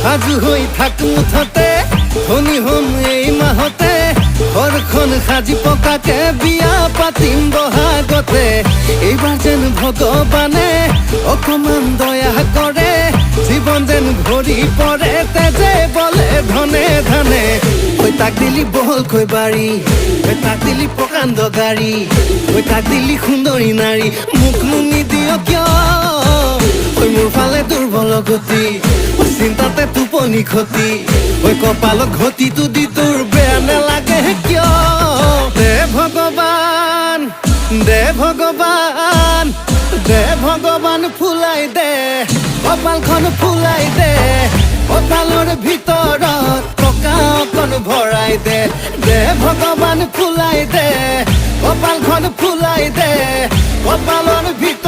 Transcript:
সাজু হৈ থাক মুঠতে ধনী হম এই মাহতে ঘৰখন সাজি পকাকে বিয়া পাতিম বহাগতে এইবাৰ যেন ভগৱানে অকমান দয়া কৰে জীবন যেন ভৰি পৰে তেজে বলে ধনে ধানে ঐ তাক দিলি বহলকৈ বাৰী ঐ তাক দিলি প্ৰকাণ্ড গাড়ী ঐ তাক দিলি সুন্দৰী নাৰী মোক নুনি দিয় কিয় ঐ মোৰ ফালে দুৰ্বল গতি চিন্তাতে টোপনি ক্ষতি ঐ কপালত ঘটিটো দি তোৰ বেয়া নেলাগে কিয় দে ভগৱান দে ভগৱান দে ভগৱান ফুলাই দে কপালখন ফুলাই দে কপালৰ ভিতৰত টকা অকণ ভৰাই দে দে ভগৱান ফুলাই দে কপালখন ফুলাই দে কপালৰ ভিতৰত